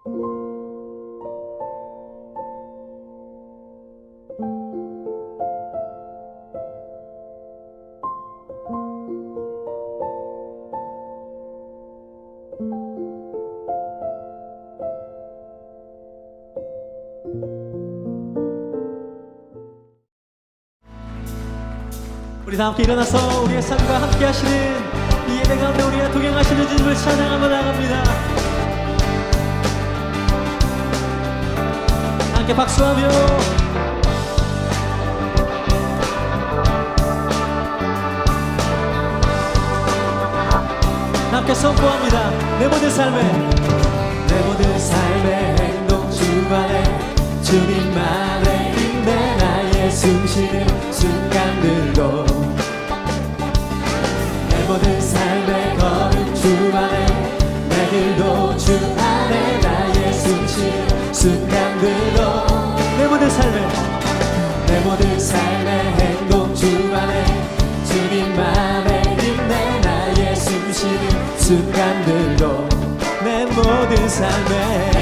우리 다 함께 일어나서 우리의 삶과 함께 하시는 이 예배 가운데 우리가 동행하시는 주님을 찬양하며 나갑니다. 함께 박수하며 함께 선포합니다. 내 모든 삶의 행동 주관에 주님만의 인내 나의 숨쉬는 순간들도 내 모든 삶의 걸음 주 안에 내 길도 주 안에 나의 숨쉬는 순간들도 내 모든 삶의 행동 주 안에 주님만의 인내 나의 숨쉬는 순간들도 내 모든 삶의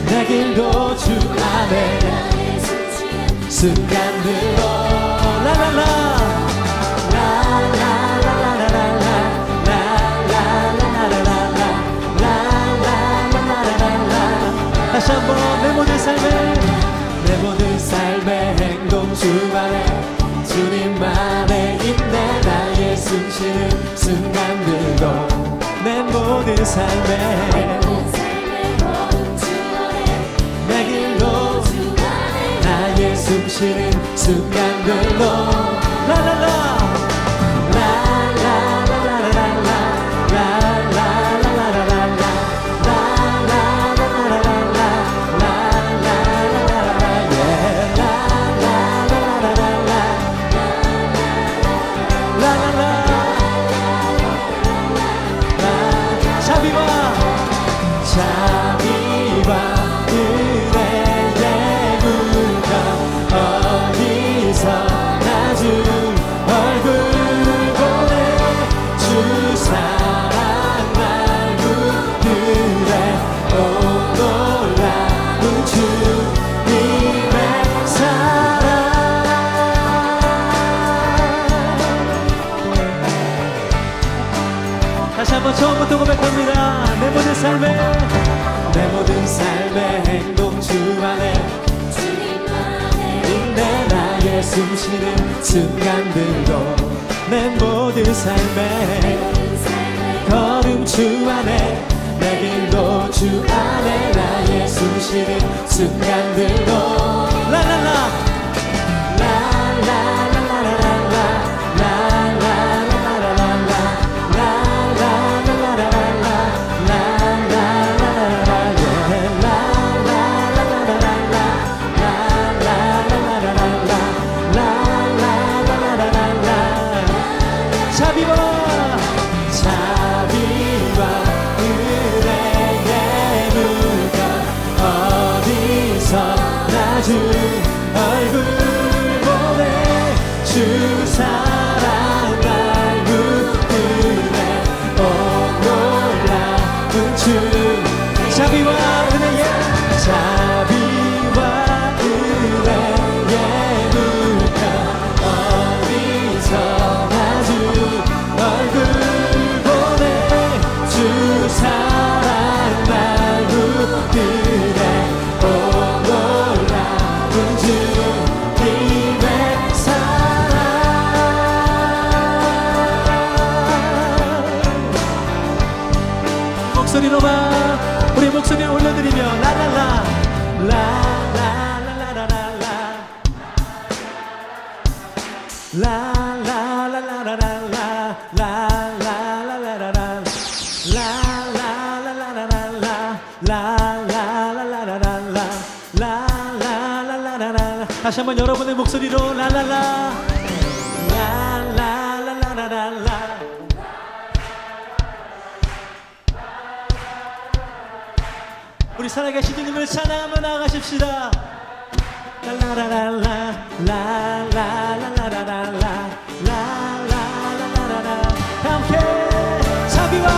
내 길도 주 안에 순간들도 라라라 다시 한번 내 모든 삶의 행동 주 안에 주님만의 인내 나의 숨쉬는 순간들도 내 모든 삶의 내 길로 나의 숨쉬는 순간들도 라라라 다시 한번 처음부터 고백합니다. 내 모든 삶의 행동 주 안에 인내 나의 숨쉬는 순간들도 내 모든 삶의 걸음 주 안에 내 길도 주 안에 나의 숨쉬는 순간들도 라라라 주 얼굴 보내 주 사랑 날 붙들네 오 놀라운 주 자비와 은혜의 물가 어디서나 주 얼굴 보내 주 사랑 날 붙들네 목소리로만 우리 목소리 올려드리며 라라라 라라라라라라라 라라라라라라라 라라라라라라 라라라라라라 라라라라라라 다시 한번 여러분의 목소리로 라라라 라라라라라라 우리 살아계신 주님을 찬양하며 나아가십시다. 라라라라라 라라라라라라 라라라라라라 함께 자비와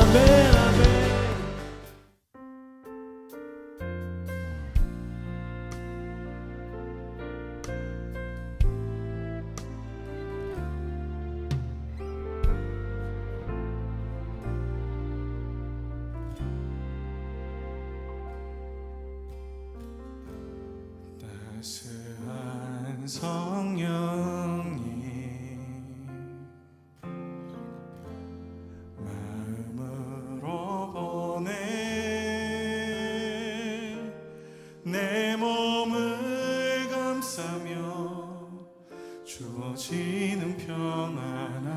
아멘 아멘. 따스한 성령님 마음으로 보내 내 몸을 감싸며 주어지는 평안함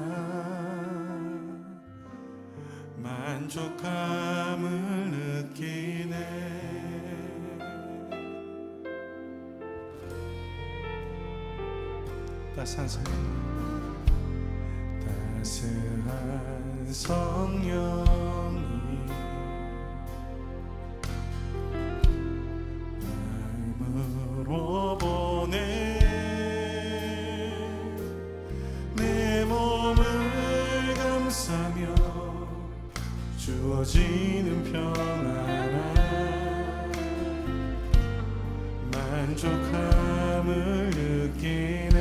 만족함을 느끼네. 따스한 성령이 마음으로 보내 내 몸을 감싸며 주어지는 평안함 만족함을 느끼네.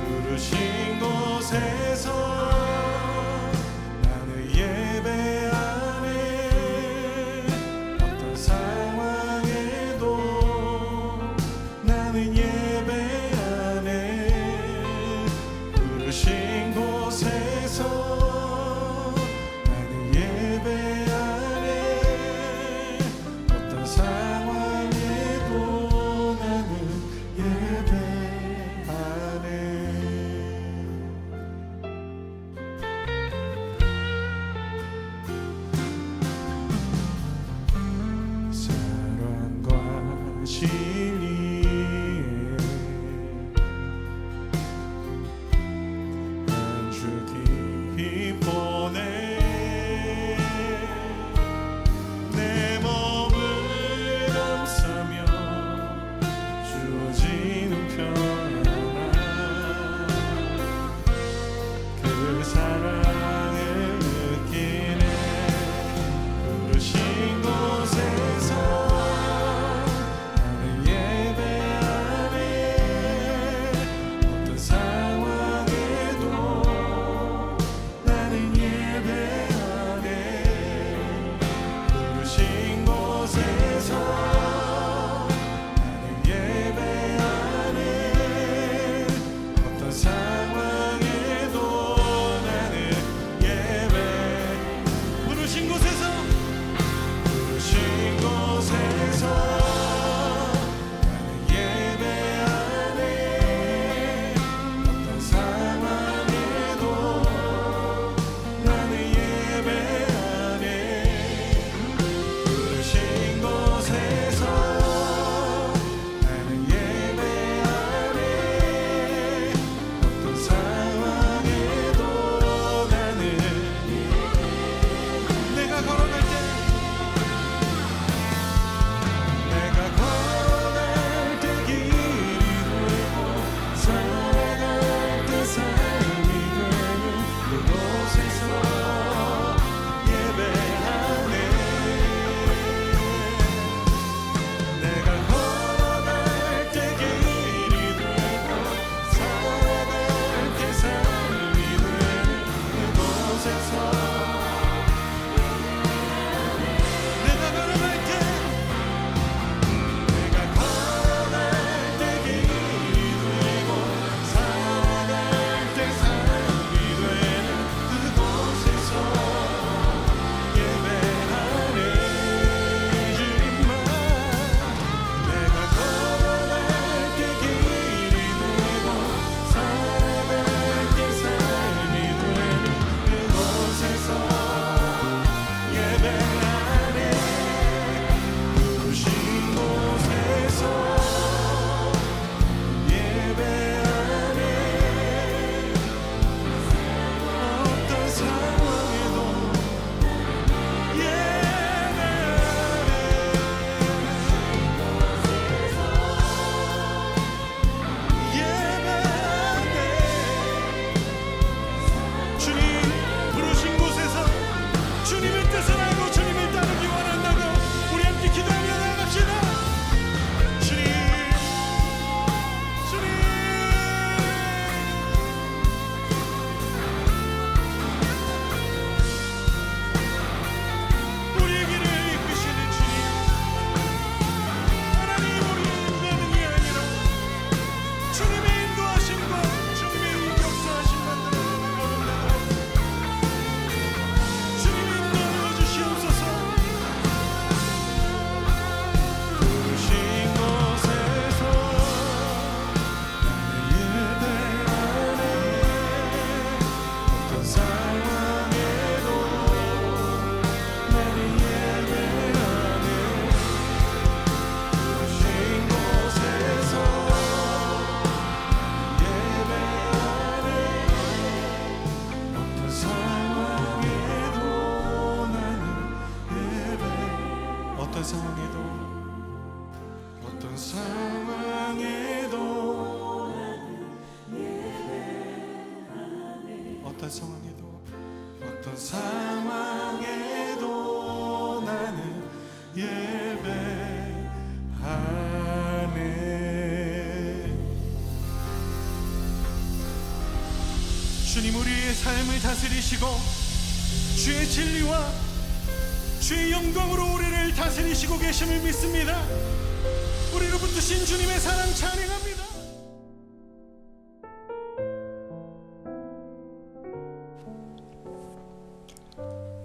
부르신 곳에서 나는 예배 주님의 인도하심과 주님의 역사하심 만들어 주님 인도하여 주시옵소서. 부르신 곳에서 나의 예배 안에 어떤 상황에도 나의 예배 안에 부르신 곳에서 예배 안에 어떤 상황에도 나는 예배 어떤 상황에도 어떤 상황에도 어떤 상황에도 어떤 상황에도 나는 예배하네. 주님 우리의 삶을 다스리시고 주의 진리와 주의 영광으로 우리를 다스리시고 계심을 믿습니다. 우리를 붙드신 주님의 사랑 찬양합니다.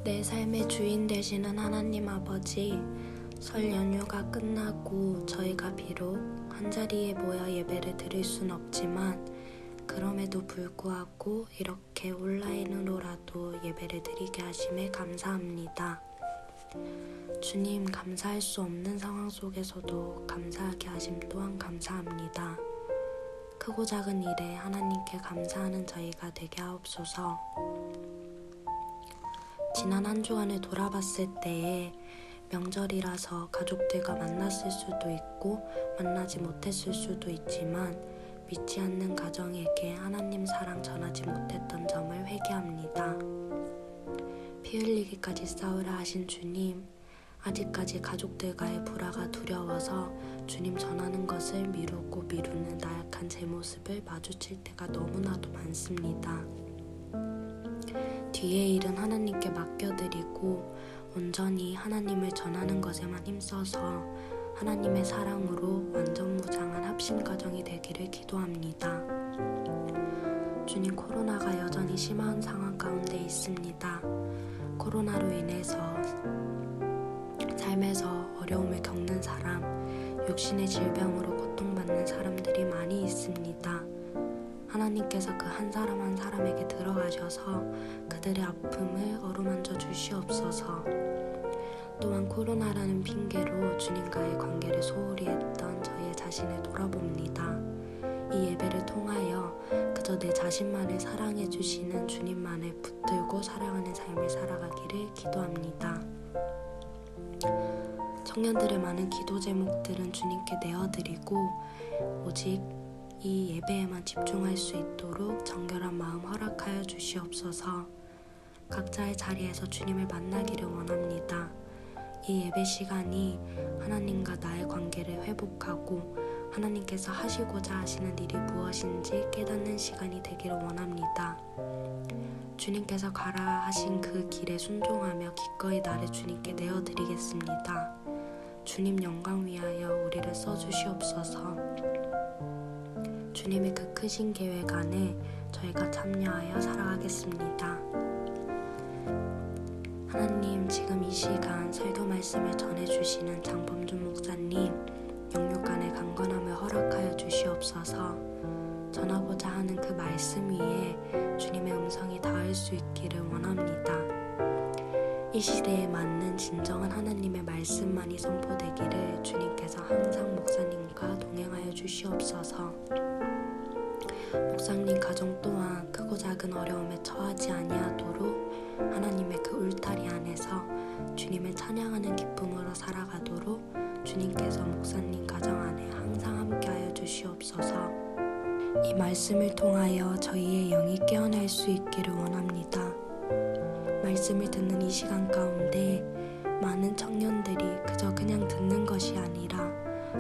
내 삶의 주인 되시는 하나님 아버지, 설 연휴가 끝나고 저희가 비록 한자리에 모여 예배를 드릴 순 없지만 그럼에도 불구하고 이렇게 온라인으로라도 예배를 드리게 하심에 감사합니다. 주님, 감사할 수 없는 상황 속에서도 감사하게 하심 또한 감사합니다. 크고 작은 일에 하나님께 감사하는 저희가 되게 하옵소서. 지난 한 주간을 돌아봤을 때에 명절이라서 가족들과 만났을 수도 있고 만나지 못했을 수도 있지만 믿지 않는 가정에게 하나님 사랑 전하지 못했던 점을 회개합니다. 피 흘리기까지 싸우라 하신 주님, 아직까지 가족들과의 불화가 두려워서 주님 전하는 것을 미루고 미루는 나약한 제 모습을 마주칠 때가 너무나도 많습니다. 뒤의 일은 하나님께 맡겨드리고 온전히 하나님을 전하는 것에만 힘써서 하나님의 사랑으로 완전무장한 합심가정이 되기를 기도합니다. 주님, 코로나가 여전히 심한 상황 가운데 있습니다. 코로나로 인해서 삶에서 어려움을 겪는 사람, 육신의 질병으로 고통받는 사람들이 많이 있습니다. 하나님께서 그 한 사람 한 사람에게 들어가셔서 그들의 아픔을 어루만져 주시옵소서. 또한 코로나라는 핑계로 주님과의 관계를 소홀히 했던 저의 자신을 돌아봅니다. 이 예배를 통하여 그저 내 자신만을 사랑해 주시는 주님만을 붙들고 사랑하는 삶을 살아가기를 기도합니다. 청년들의 많은 기도 제목들은 주님께 내어드리고 오직 이 예배에만 집중할 수 있도록 정결한 마음 허락하여 주시옵소서. 각자의 자리에서 주님을 만나기를 원합니다. 이 예배 시간이 하나님과 나의 관계를 회복하고 하나님께서 하시고자 하시는 일이 무엇인지 깨닫는 시간이 되기를 원합니다. 주님께서 가라 하신 그 길에 순종하며 기꺼이 나를 주님께 내어드리겠습니다. 주님 영광 위하여 우리를 써주시옵소서. 주님의 그 크신 계획 안에 저희가 참여하여 살아가겠습니다. 하나님, 지금 이 시간 설교 말씀을 전해주시는 장범준 목사님, 영육간의 강건함을 허락하여 주시옵소서. 전하고자 하는 그 말씀 위에 주님의 음성이 닿을 수 있기를 원합니다. 이 시대에 맞는 진정한 하나님의 말씀만이 선포되기를 주님께서 항상 목사님과 동행하여 주시옵소서. 목사님 가정 또한 크고 작은 어려움에 처하지 아니하도록 하나님의 그 울타리 안에서 주님을 찬양하는 기쁨으로 살아가도록 주님께서 목사님 가정 안에 항상 함께하여 주시옵소서. 이 말씀을 통하여 저희의 영이 깨어날 수 있기를 원합니다. 말씀을 듣는 이 시간 가운데 많은 청년들이 그저 그냥 듣는 것이 아니라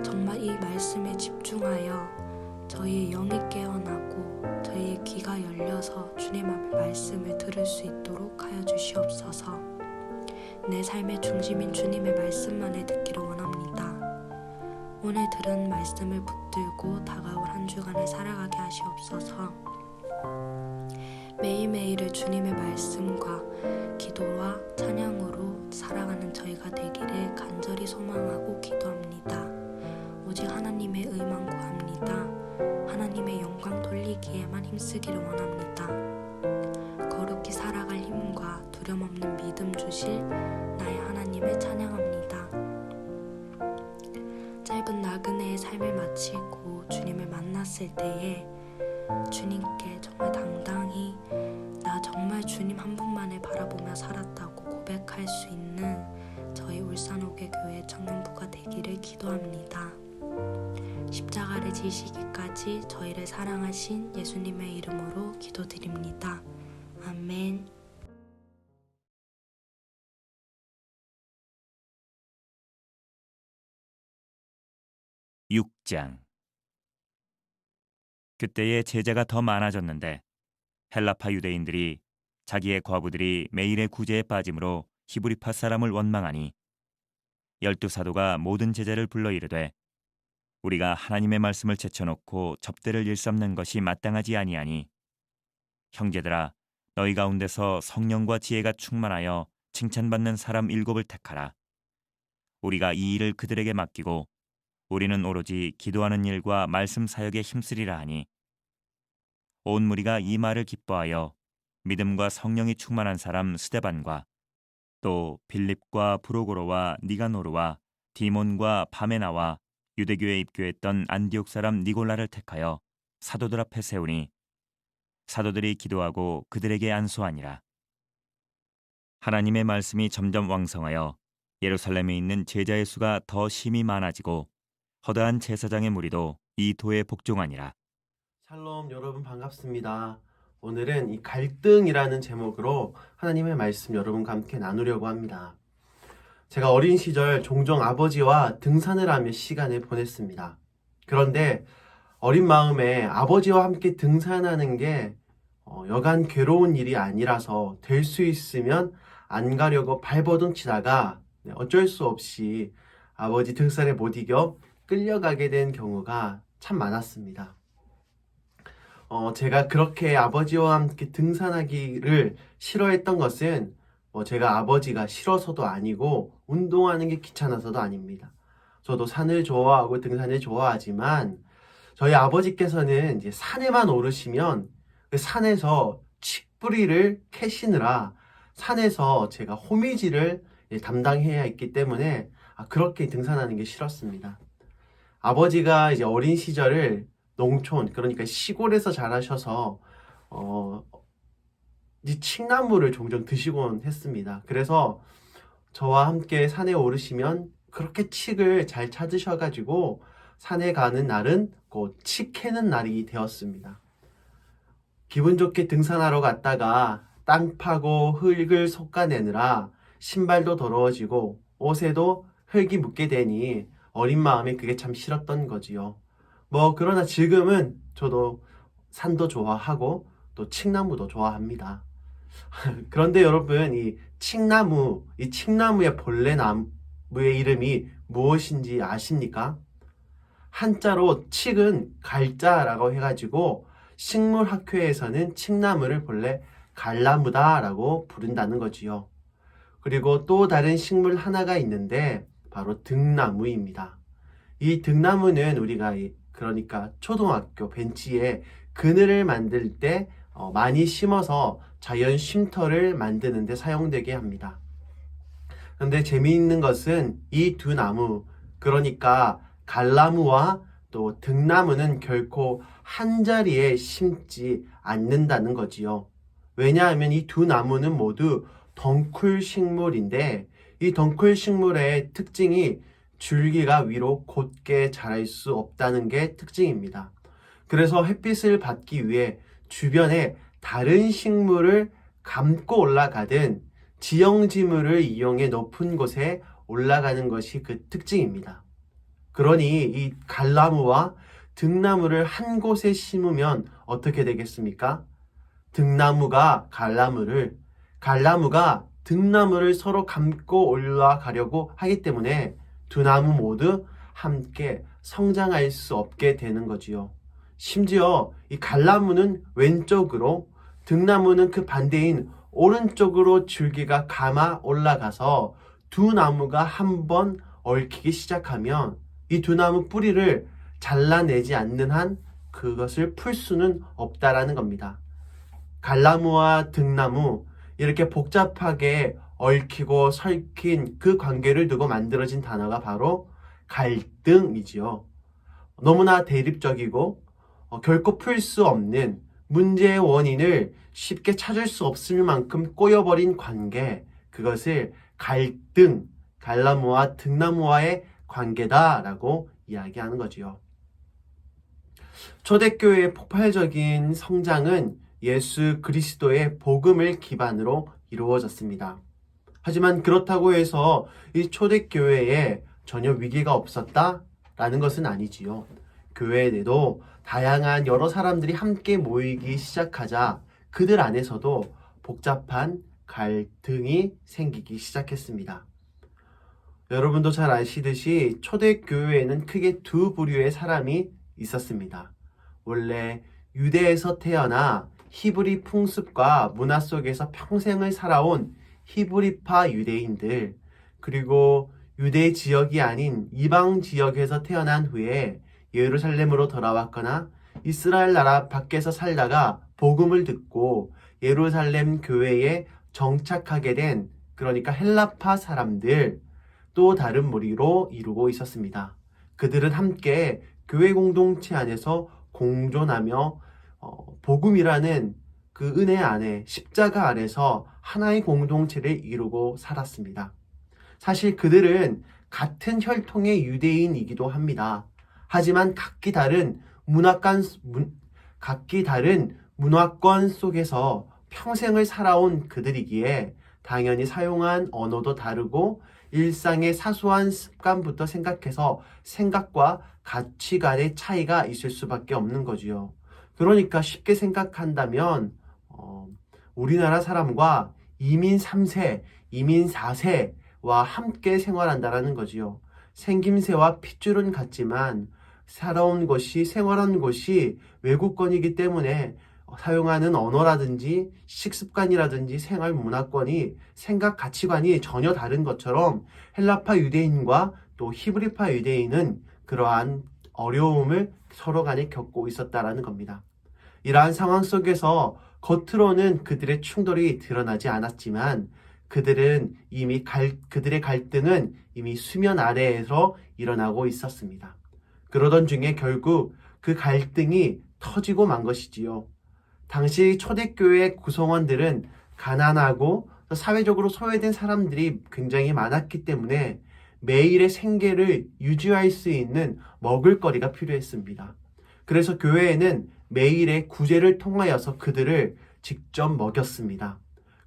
정말 이 말씀에 집중하여 저희의 영이 깨어나고 저희의 귀가 열려서 주님 앞의 말씀을 들을 수 있도록 하여 주시옵소서. 내 삶의 중심인 주님의 말씀만을 듣기를 원합니다. 오늘 들은 말씀을 붙들고 다가올 한 주간을 살아가겠습니다. 주시옵소서. 매일매일을 주님의 말씀과 기도와 찬양으로 살아가는 저희가 되기를 간절히 소망하고 기도합니다. 오직 하나님의 의만 구합니다. 하나님의 영광 돌리기에만 힘쓰기를 원합니다. 거룩히 살아갈 힘과 두려움 없는 믿음 주실 나의 하나님을 찬양합니다. 짧은 나그네의 삶을 마치고 주님을 만났을 때에 주님께 정말 당당히 나 정말 주님 한 분만을 바라보며 살았다고 고백할 수 있는 저희 울산오개교회 청년부가 되기를 기도합니다. 십자가를 지시기까지 저희를 사랑하신 예수님의 이름으로 기도드립니다. 아멘. (6장) 그때에 제자가 더 많아졌는데 헬라파 유대인들이 자기의 과부들이 매일의 구제에 빠짐으로 히브리파 사람을 원망하니 12사도가 모든 제자를 불러 이르되 우리가 하나님의 말씀을 제쳐놓고 접대를 일삼는 것이 마땅하지 아니하니 형제들아 너희 가운데서 성령과 지혜가 충만하여 칭찬받는 사람 7을 택하라. 우리가 이 일을 그들에게 맡기고 우리는 오로지 기도하는 일과 말씀 사역에 힘쓰리라 하니 온 무리가 이 말을 기뻐하여 믿음과 성령이 충만한 사람 스데반과 또 빌립과 브로고로와 니가노르와 디몬과 바메나와 유대교에 입교했던 안디옥 사람 니골라를 택하여 사도들 앞에 세우니 사도들이 기도하고 그들에게 안수하니라. 하나님의 말씀이 점점 왕성하여 예루살렘에 있는 제자의 수가 더 심히 많아지고 허다한 제사장의 무리도 이 도에 복종하니라. 샬롬, 여러분 반갑습니다. 오늘은 이 갈등이라는 제목으로 하나님의 말씀 여러분과 함께 나누려고 합니다. 제가 어린 시절 종종 아버지와 등산을 하며 시간을 보냈습니다. 그런데 어린 마음에 아버지와 함께 등산하는 게 여간 괴로운 일이 아니라서 될 수 있으면 안 가려고 발버둥 치다가 어쩔 수 없이 아버지 등산에 못 이겨 끌려가게 된 경우가 참 많았습니다. 제가 그렇게 아버지와 함께 등산하기를 싫어했던 것은 제가 아버지가 싫어서도 아니고 운동하는 게 귀찮아서도 아닙니다. 저도 산을 좋아하고 등산을 좋아하지만 저희 아버지께서는 이제 산에만 오르시면 그 산에서 칡뿌리를 캐시느라 산에서 제가 호미질을 담당해야 했기 때문에 그렇게 등산하는 게 싫었습니다. 아버지가 이제 어린 시절을 농촌, 그러니까 시골에서 자라셔서 이 칡나무를 종종 드시곤 했습니다. 그래서 저와 함께 산에 오르시면 그렇게 칡을 잘 찾으셔가지고 산에 가는 날은 곧 칡 캐는 날이 되었습니다. 기분 좋게 등산하러 갔다가 땅 파고 흙을 솎아내느라 신발도 더러워지고 옷에도 흙이 묻게 되니 어린 마음에 그게 참 싫었던 거지요. 그러나 지금은 저도 산도 좋아하고 또 칡나무도 좋아합니다. 그런데 여러분, 이 칡나무의 벌레나무의 이름이 무엇인지 아십니까? 한자로 칡은 갈자라고 해가지고 식물학회에서는 칡나무를 본래 갈나무다라고 부른다는 거지요. 그리고 또 다른 식물 하나가 있는데 바로 등나무입니다. 이 등나무는 우리가 그러니까 초등학교 벤치에 그늘을 만들 때 많이 심어서 자연 쉼터를 만드는 데 사용되게 합니다. 그런데 재미있는 것은 이 두 나무, 그러니까 갈나무와 또 등나무는 결코 한 자리에 심지 않는다는 거지요. 왜냐하면 이 두 나무는 모두 덩쿨 식물인데 이 덩쿨 식물의 특징이 줄기가 위로 곧게 자랄 수 없다는 게 특징입니다. 그래서 햇빛을 받기 위해 주변에 다른 식물을 감고 올라가든 지형지물을 이용해 높은 곳에 올라가는 것이 그 특징입니다. 그러니 이 갈나무와 등나무를 한 곳에 심으면 어떻게 되겠습니까? 등나무가 갈나무가 등나무를 서로 감고 올라가려고 하기 때문에 두 나무 모두 함께 성장할 수 없게 되는 거지요. 심지어 이 갈나무는 왼쪽으로, 등나무는 그 반대인 오른쪽으로 줄기가 감아 올라가서 두 나무가 한번 얽히기 시작하면 이 두 나무 뿌리를 잘라내지 않는 한 그것을 풀 수는 없다라는 겁니다. 갈나무와 등나무, 이렇게 복잡하게 얽히고 설킨 그 관계를 두고 만들어진 단어가 바로 갈등이지요. 너무나 대립적이고 결코 풀 수 없는 문제의 원인을 쉽게 찾을 수 없을 만큼 꼬여버린 관계, 그것을 갈등, 갈나무와 등나무와의 관계다라고 이야기하는 거지요. 초대교회의 폭발적인 성장은 예수 그리스도의 복음을 기반으로 이루어졌습니다. 하지만 그렇다고 해서 이 초대교회에 전혀 위기가 없었다라는 것은 아니지요. 교회 내도 다양한 여러 사람들이 함께 모이기 시작하자 그들 안에서도 복잡한 갈등이 생기기 시작했습니다. 여러분도 잘 아시듯이 초대교회에는 크게 두 부류의 사람이 있었습니다. 원래 유대에서 태어나 히브리 풍습과 문화 속에서 평생을 살아온 히브리파 유대인들, 그리고 유대 지역이 아닌 이방 지역에서 태어난 후에 예루살렘으로 돌아왔거나 이스라엘 나라 밖에서 살다가 복음을 듣고 예루살렘 교회에 정착하게 된, 그러니까 헬라파 사람들, 또 다른 무리로 이루고 있었습니다. 그들은 함께 교회 공동체 안에서 공존하며 복음이라는 그 은혜 안에, 십자가 안에서 하나의 공동체를 이루고 살았습니다. 사실 그들은 같은 혈통의 유대인이기도 합니다. 하지만 각기 다른 문화권 속에서 평생을 살아온 그들이기에 당연히 사용한 언어도 다르고 일상의 사소한 습관부터 생각해서 생각과 가치관의 차이가 있을 수밖에 없는 거지요. 그러니까 쉽게 생각한다면 우리나라 사람과 이민 3세, 이민 4세와 함께 생활한다라는 거지요. 생김새와 핏줄은 같지만 살아온 곳이, 생활한 곳이 외국권이기 때문에 사용하는 언어라든지 식습관이라든지 생활 문화권이, 생각 가치관이 전혀 다른 것처럼 헬라파 유대인과 또 히브리파 유대인은 그러한 어려움을 서로 간에 겪고 있었다라는 겁니다. 이러한 상황 속에서 겉으로는 그들의 충돌이 드러나지 않았지만 그들의 갈등은 이미 수면 아래에서 일어나고 있었습니다. 그러던 중에 결국 그 갈등이 터지고 만 것이지요. 당시 초대교회 구성원들은 가난하고 사회적으로 소외된 사람들이 굉장히 많았기 때문에 매일의 생계를 유지할 수 있는 먹을거리가 필요했습니다. 그래서 교회에는 매일의 구제를 통하여서 그들을 직접 먹였습니다.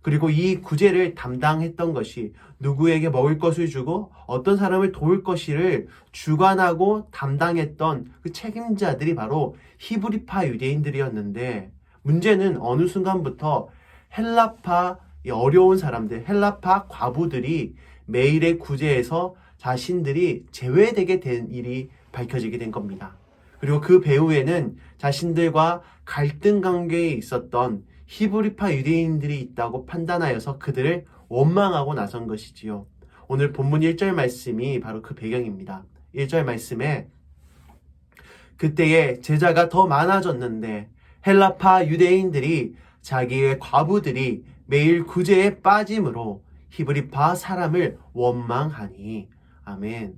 그리고 이 구제를 담당했던 것이, 누구에게 먹을 것을 주고 어떤 사람을 도울 것을 주관하고 담당했던 그 책임자들이 바로 히브리파 유대인들이었는데, 문제는 어느 순간부터 헬라파 어려운 사람들, 헬라파 과부들이 매일의 구제에서 자신들이 제외되게 된 일이 밝혀지게 된 겁니다. 그리고 그 배후에는 자신들과 갈등 관계에 있었던 히브리파 유대인들이 있다고 판단하여서 그들을 원망하고 나선 것이지요. 오늘 본문 1절 말씀이 바로 그 배경입니다. 1절 말씀에 그때에 제자가 더 많아졌는데 헬라파 유대인들이 자기의 과부들이 매일 구제에 빠짐으로 히브리파 사람을 원망하니. 아멘.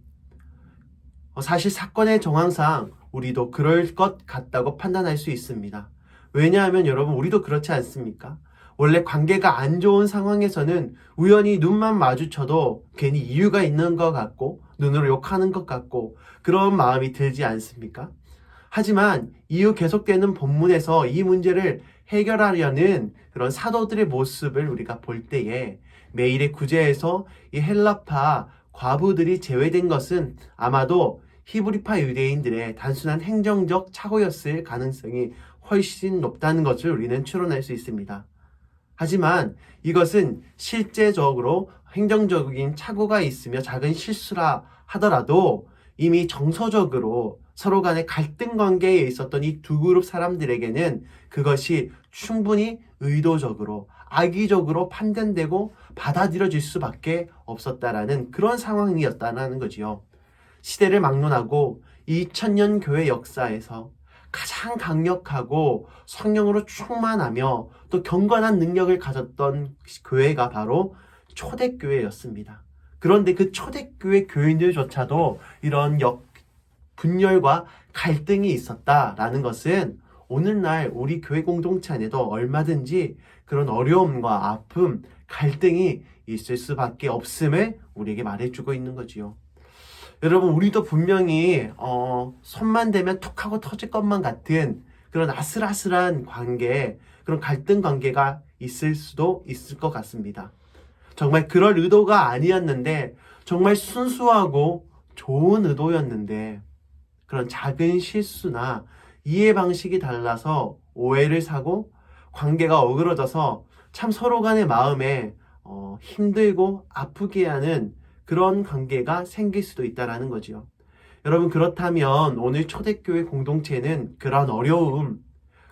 사실 사건의 정황상 우리도 그럴 것 같다고 판단할 수 있습니다. 왜냐하면 여러분, 우리도 그렇지 않습니까? 원래 관계가 안 좋은 상황에서는 우연히 눈만 마주쳐도 괜히 이유가 있는 것 같고 눈으로 욕하는 것 같고 그런 마음이 들지 않습니까? 하지만 이후 계속되는 본문에서 이 문제를 해결하려는 그런 사도들의 모습을 우리가 볼 때에 매일의 구제에서 이 헬라파 과부들이 제외된 것은 아마도 히브리파 유대인들의 단순한 행정적 착오였을 가능성이 훨씬 높다는 것을 우리는 추론할 수 있습니다. 하지만 이것은 실제적으로 행정적인 착오가 있으며 작은 실수라 하더라도 이미 정서적으로 서로 간의 갈등 관계에 있었던 이 두 그룹 사람들에게는 그것이 충분히 의도적으로 악의적으로 판단되고 받아들여질 수밖에 없었다라는 그런 상황이었다는 거지요. 시대를 막론하고 2000년 교회 역사에서 가장 강력하고 성령으로 충만하며 또 경건한 능력을 가졌던 교회가 바로 초대교회였습니다. 그런데 그 초대교회 교인들조차도 이런 분열과 갈등이 있었다라는 것은 오늘날 우리 교회 공동체 안에도 얼마든지 그런 어려움과 아픔, 갈등이 있을 수밖에 없음을 우리에게 말해주고 있는 거지요. 여러분, 우리도 분명히 손만 대면 툭 하고 터질 것만 같은 그런 아슬아슬한 관계, 그런 갈등 관계가 있을 수도 있을 것 같습니다. 정말 그럴 의도가 아니었는데, 정말 순수하고 좋은 의도였는데, 그런 작은 실수나 이해 방식이 달라서 오해를 사고 관계가 어그러져서 참 서로 간의 마음에 힘들고 아프게 하는 그런 관계가 생길 수도 있다는 거지요. 여러분, 그렇다면 오늘 초대교회 공동체는 그러한 어려움,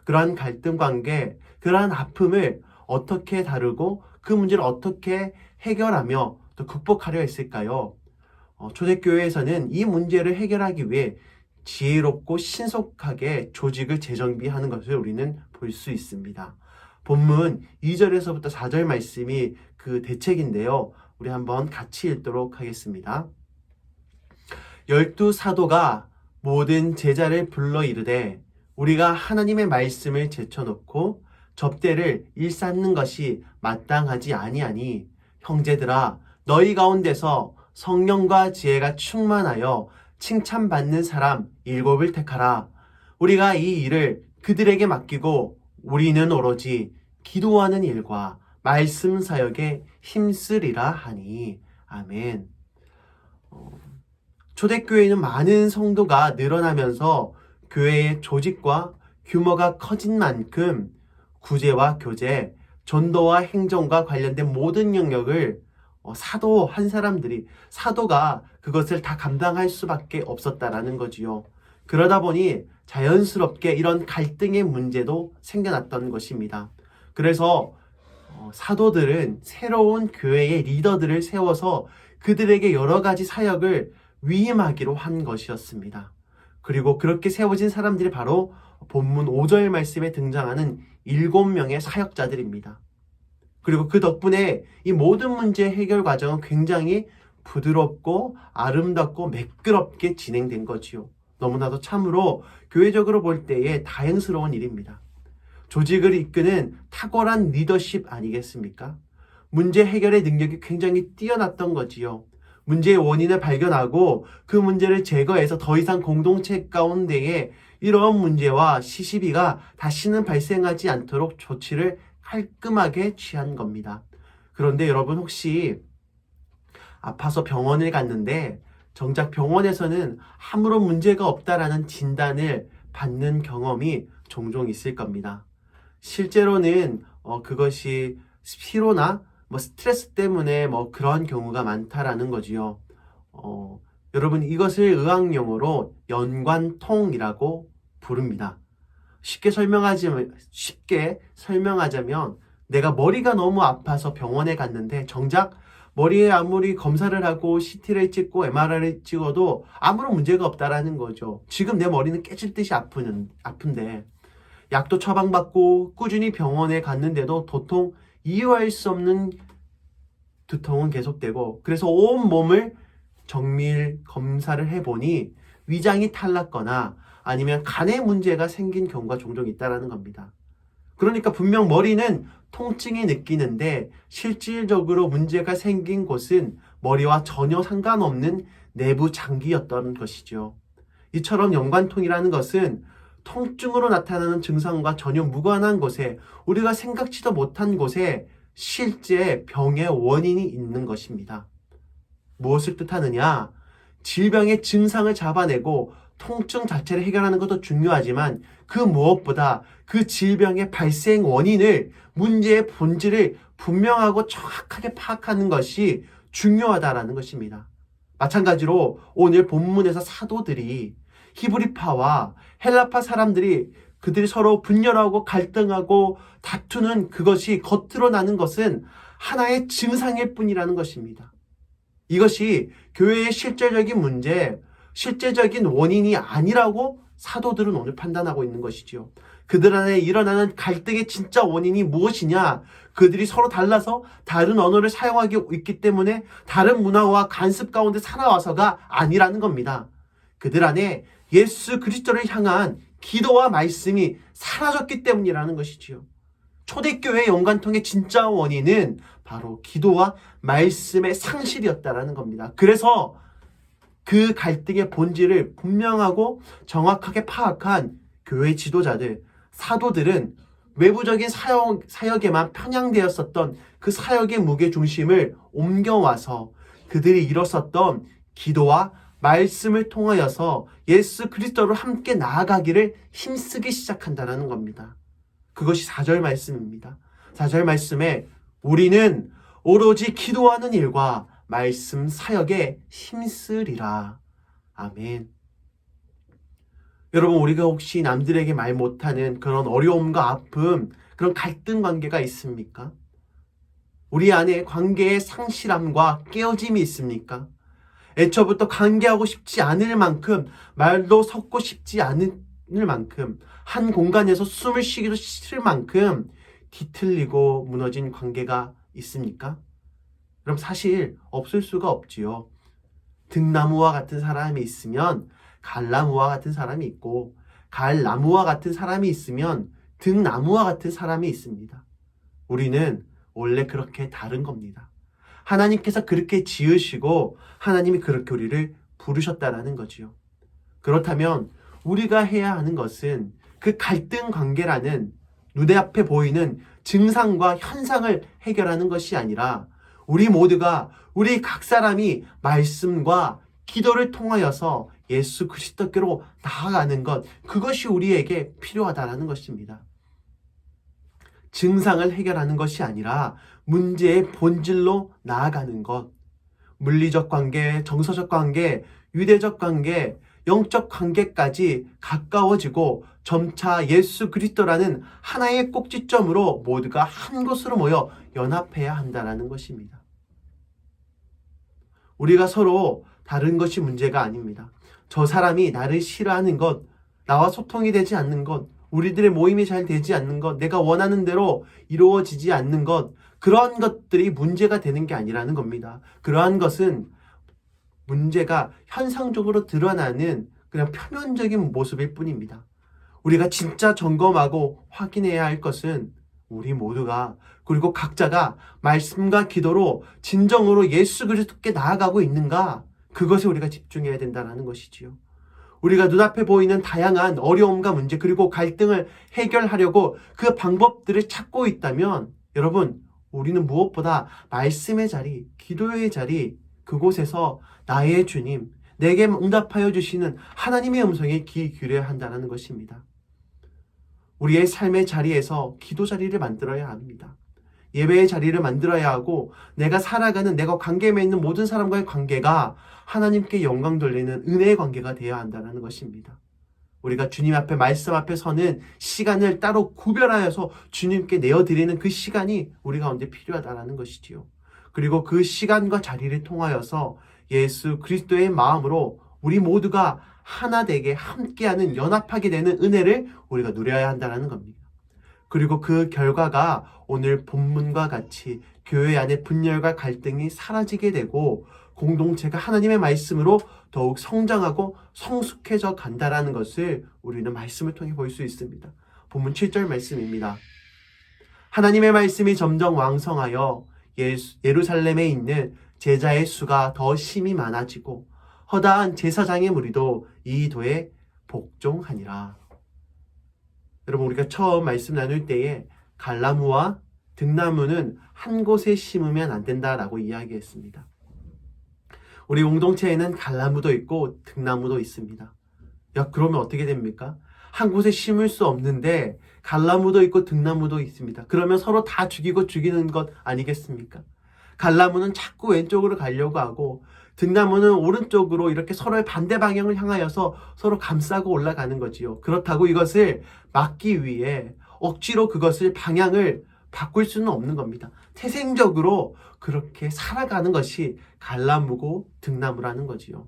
그러한 갈등 관계, 그러한 아픔을 어떻게 다루고 그 문제를 어떻게 해결하며 또 극복하려 했을까요? 초대교회에서는 이 문제를 해결하기 위해 지혜롭고 신속하게 조직을 재정비하는 것을 우리는 볼 수 있습니다. 본문 2절에서부터 4절 말씀이 그 대책인데요. 우리 한번 같이 읽도록 하겠습니다. 12사도가 모든 제자를 불러 이르되 우리가 하나님의 말씀을 제쳐놓고 접대를 일삼는 것이 마땅하지 아니하니 형제들아 너희 가운데서 성령과 지혜가 충만하여 칭찬받는 사람 7을 택하라. 우리가 이 일을 그들에게 맡기고 우리는 오로지 기도하는 일과 말씀 사역에 힘쓰리라 하니. 아멘. 초대교회는 많은 성도가 늘어나면서 교회의 조직과 규모가 커진 만큼 구제와 교제, 전도와 행정과 관련된 모든 영역을 사도 한 사람들이, 사도가 그것을 다 감당할 수밖에 없었다라는 거지요. 그러다 보니 자연스럽게 이런 갈등의 문제도 생겨났던 것입니다. 그래서 사도들은 새로운 교회의 리더들을 세워서 그들에게 여러 가지 사역을 위임하기로 한 것이었습니다. 그리고 그렇게 세워진 사람들이 바로 본문 5절 말씀에 등장하는 7명의 사역자들입니다. 그리고 그 덕분에 이 모든 문제 해결 과정은 굉장히 부드럽고 아름답고 매끄럽게 진행된 거지요. 너무나도 참으로 교회적으로 볼 때에 다행스러운 일입니다. 조직을 이끄는 탁월한 리더십 아니겠습니까? 문제 해결의 능력이 굉장히 뛰어났던 거지요. 문제의 원인을 발견하고 그 문제를 제거해서 더 이상 공동체 가운데에 이러한 문제와 시시비가 다시는 발생하지 않도록 조치를 깔끔하게 취한 겁니다. 그런데 여러분, 혹시 아파서 병원을 갔는데 정작 병원에서는 아무런 문제가 없다라는 진단을 받는 경험이 종종 있을 겁니다. 실제로는 그것이 피로나 스트레스 때문에 그런 경우가 많다라는 거지요. 여러분, 이것을 의학용어로 연관통이라고 부릅니다. 쉽게 설명하자면 내가 머리가 너무 아파서 병원에 갔는데 정작 머리에 아무리 검사를 하고 CT를 찍고 MRI를 찍어도 아무런 문제가 없다라는 거죠. 지금 내 머리는 깨질 듯이 아픈데 약도 처방받고 꾸준히 병원에 갔는데도 도통 이유할 수 없는 두통은 계속되고, 그래서 온 몸을 정밀 검사를 해보니 위장이 탈났거나 아니면 간에 문제가 생긴 경우가 종종 있다는 겁니다. 그러니까 분명 머리는 통증이 느끼는데 실질적으로 문제가 생긴 곳은 머리와 전혀 상관없는 내부 장기였던 것이죠. 이처럼 연관통이라는 것은 통증으로 나타나는 증상과 전혀 무관한 곳에, 우리가 생각지도 못한 곳에 실제 병의 원인이 있는 것입니다. 무엇을 뜻하느냐? 질병의 증상을 잡아내고 통증 자체를 해결하는 것도 중요하지만 그 무엇보다 그 질병의 발생 원인을, 문제의 본질을 분명하고 정확하게 파악하는 것이 중요하다라는 것입니다. 마찬가지로 오늘 본문에서 사도들이 히브리파와 헬라파 사람들이 그들이 서로 분열하고 갈등하고 다투는 그것이 겉으로 나는 것은 하나의 증상일 뿐이라는 것입니다. 이것이 교회의 실제적인 문제, 실제적인 원인이 아니라고 사도들은 오늘 판단하고 있는 것이지요. 그들 안에 일어나는 갈등의 진짜 원인이 무엇이냐? 그들이 서로 달라서 다른 언어를 사용하고 있기 때문에 다른 문화와 간습 가운데 살아와서가 아니라는 겁니다. 그들 안에 예수 그리스도를 향한 기도와 말씀이 사라졌기 때문이라는 것이지요. 초대교회 연관통의 진짜 원인은 바로 기도와 말씀의 상실이었다라는 겁니다. 그래서 그 갈등의 본질을 분명하고 정확하게 파악한 교회 지도자들, 사도들은 외부적인 사역에만 편향되었었던 그 사역의 무게 중심을 옮겨와서 그들이 이뤘었던 기도와 말씀을 통하여서 예수 그리스도로 함께 나아가기를 힘쓰기 시작한다는 겁니다. 그것이 4절 말씀입니다. 4절 말씀에 우리는 오로지 기도하는 일과 말씀 사역에 힘쓰리라. 아멘. 여러분, 우리가 혹시 남들에게 말 못하는 그런 어려움과 아픔, 그런 갈등 관계가 있습니까? 우리 안에 관계의 상실함과 깨어짐이 있습니까? 애초부터 관계하고 싶지 않을 만큼, 말도 섞고 싶지 않을 만큼, 한 공간에서 숨을 쉬기도 싫을 만큼 뒤틀리고 무너진 관계가 있습니까? 그럼 사실 없을 수가 없지요. 등나무와 같은 사람이 있으면 갈나무와 같은 사람이 있고, 갈나무와 같은 사람이 있으면 등나무와 같은 사람이 있습니다. 우리는 원래 그렇게 다른 겁니다. 하나님께서 그렇게 지으시고 하나님이 그렇게 우리를 부르셨다라는 거지요. 그렇다면 우리가 해야 하는 것은 그 갈등 관계라는 눈에 앞에 보이는 증상과 현상을 해결하는 것이 아니라 우리 모두가, 우리 각 사람이 말씀과 기도를 통하여서 예수 그리스도께로 나아가는 것, 그것이 우리에게 필요하다는 것입니다. 증상을 해결하는 것이 아니라 문제의 본질로 나아가는 것, 물리적 관계, 정서적 관계, 유대적 관계, 영적 관계까지 가까워지고 점차 예수 그리스도라는 하나의 꼭지점으로 모두가 한 곳으로 모여 연합해야 한다는 것입니다. 우리가 서로 다른 것이 문제가 아닙니다. 저 사람이 나를 싫어하는 것, 나와 소통이 되지 않는 것, 우리들의 모임이 잘 되지 않는 것, 내가 원하는 대로 이루어지지 않는 것, 그러한 것들이 문제가 되는 게 아니라는 겁니다. 그러한 것은 문제가 현상적으로 드러나는 그냥 표면적인 모습일 뿐입니다. 우리가 진짜 점검하고 확인해야 할 것은 우리 모두가, 그리고 각자가 말씀과 기도로 진정으로 예수 그리스도께 나아가고 있는가, 그것에 우리가 집중해야 된다는 것이지요. 우리가 눈앞에 보이는 다양한 어려움과 문제, 그리고 갈등을 해결하려고 그 방법들을 찾고 있다면 여러분, 우리는 무엇보다 말씀의 자리, 기도의 자리, 그곳에서 나의 주님, 내게 응답하여 주시는 하나님의 음성에 귀 기울여야 한다는 것입니다. 우리의 삶의 자리에서 기도 자리를 만들어야 합니다. 예배의 자리를 만들어야 하고, 내가 살아가는, 내가 관계 맺는 모든 사람과의 관계가 하나님께 영광 돌리는 은혜의 관계가 되어야 한다는 것입니다. 우리가 주님 앞에, 말씀 앞에 서는 시간을 따로 구별하여서 주님께 내어드리는 그 시간이 우리 가운데 필요하다는 것이지요. 그리고 그 시간과 자리를 통하여서 예수 그리스도의 마음으로 우리 모두가 하나 되게 함께하는, 연합하게 되는 은혜를 우리가 누려야 한다는 겁니다. 그리고 그 결과가 오늘 본문과 같이 교회 안의 분열과 갈등이 사라지게 되고 공동체가 하나님의 말씀으로 더욱 성장하고 성숙해져 간다라는 것을 우리는 말씀을 통해 볼 수 있습니다. 본문 7절 말씀입니다. 하나님의 말씀이 점점 왕성하여 예루살렘에 있는 제자의 수가 더 심히 많아지고 허다한 제사장의 무리도 이 도에 복종하니라. 여러분, 우리가 처음 말씀 나눌 때에 갈나무와 등나무는 한 곳에 심으면 안 된다라고 이야기했습니다. 우리 공동체에는 갈나무도 있고 등나무도 있습니다. 야, 그러면 어떻게 됩니까? 한 곳에 심을 수 없는데 갈나무도 있고 등나무도 있습니다. 그러면 서로 다 죽이고 죽이는 것 아니겠습니까? 갈나무는 자꾸 왼쪽으로 가려고 하고 등나무는 오른쪽으로 이렇게 서로의 반대 방향을 향하여서 서로 감싸고 올라가는 거지요. 그렇다고 이것을 막기 위해 억지로 그것을 방향을 바꿀 수는 없는 겁니다. 태생적으로 그렇게 살아가는 것이 갈나무고 등나무라는 거지요.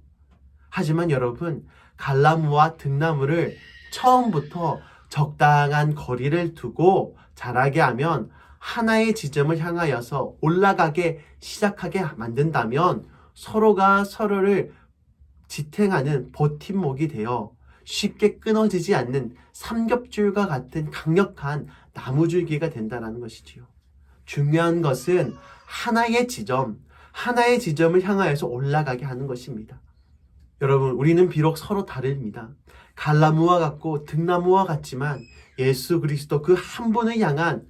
하지만 여러분, 갈나무와 등나무를 처음부터 적당한 거리를 두고 자라게 하면 하나의 지점을 향하여서 올라가게 시작하게 만든다면 서로가 서로를 지탱하는 버팀목이 되어 쉽게 끊어지지 않는 삼겹줄과 같은 강력한 나무줄기가 된다는 것이지요. 중요한 것은 하나의 지점을 향하여서 올라가게 하는 것입니다. 여러분, 우리는 비록 서로 다릅니다. 갈나무와 같고 등나무와 같지만 예수 그리스도 그 한 분을 향한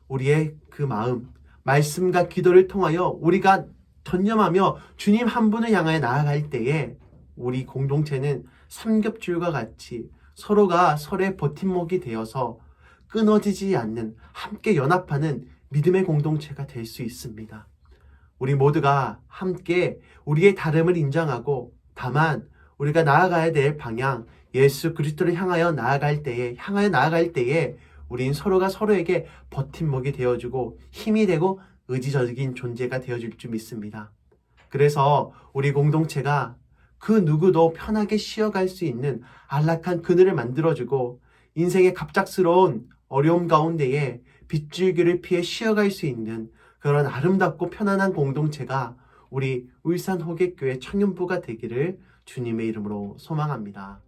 우리의 그 마음, 말씀과 기도를 통하여 우리가 전념하며 주님 한 분을 향하여 나아갈 때에 우리 공동체는 삼겹줄과 같이 서로가 서로의 버팀목이 되어서 끊어지지 않는, 함께 연합하는 믿음의 공동체가 될 수 있습니다. 우리 모두가 함께 우리의 다름을 인정하고 다만 우리가 나아가야 될 방향, 예수 그리스도를 향하여 나아갈 때에 우린 서로가 서로에게 버팀목이 되어주고 힘이 되고 의지적인 존재가 되어줄 줄 믿습니다. 그래서 우리 공동체가 그 누구도 편하게 쉬어갈 수 있는 안락한 그늘을 만들어주고 인생의 갑작스러운 어려움 가운데에 빗줄기를 피해 쉬어갈 수 있는 그런 아름답고 편안한 공동체가 우리 울산 호객교회 청년부가 되기를 주님의 이름으로 소망합니다.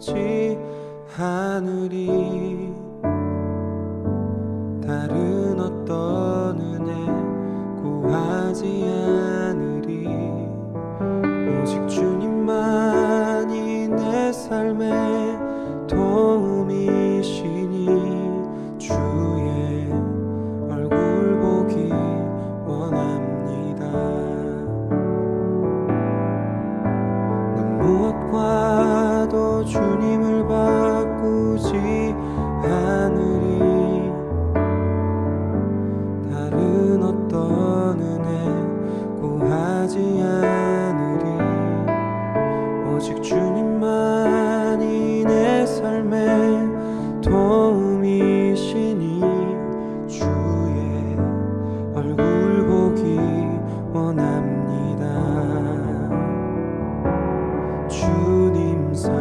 바꾸지 않으리. 다른 어떤 은혜 구하지 않으리. 오직 주님만이 내 삶의 도움이시니 주의 얼굴 보기 원합니다. 난 무엇과도 주님을 바꾸지 않으리. 다른 어떤 은혜 구하지 않으리. 오직 주님만이 내 삶의 도움이시니 주의 얼굴 보기 원합니다. 주님 사랑해요.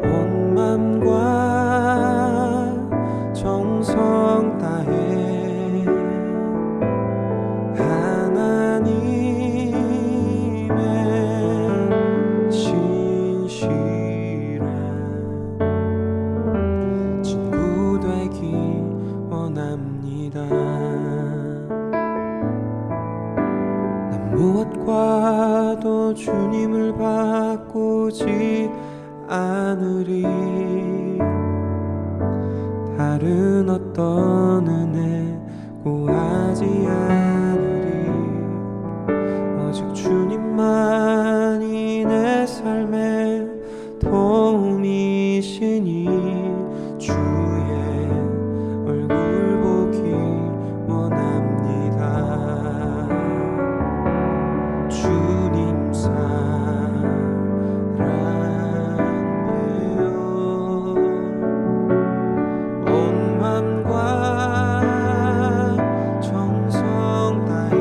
온 맘과 정성 다해 하나님의 신실한 친구 되기 원합니다. 난 무엇과도 주님을 바꾸지 않으리. 다른 어떤 은혜 구하지 않으리. 오직 주님만이 내 삶의 도움이시니 주의 얼굴 보기 원합니다. 주님 사랑해요. 온 맘과 정성 다해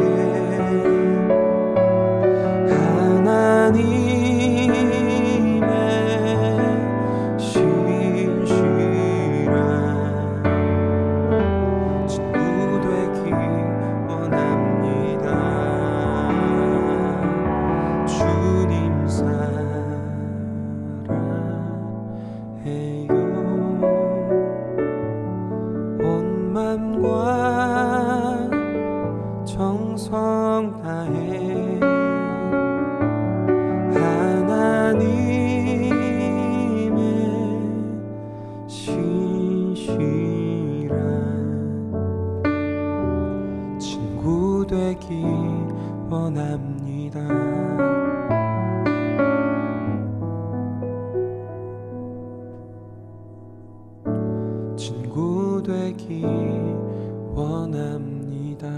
하나님의 신실한 친구 되기 원합니다. 주님 사랑해요. 온 맘과 정성 다해 하나님의 신실한 친구 되기 원합니다. 친구 되기 원합니다.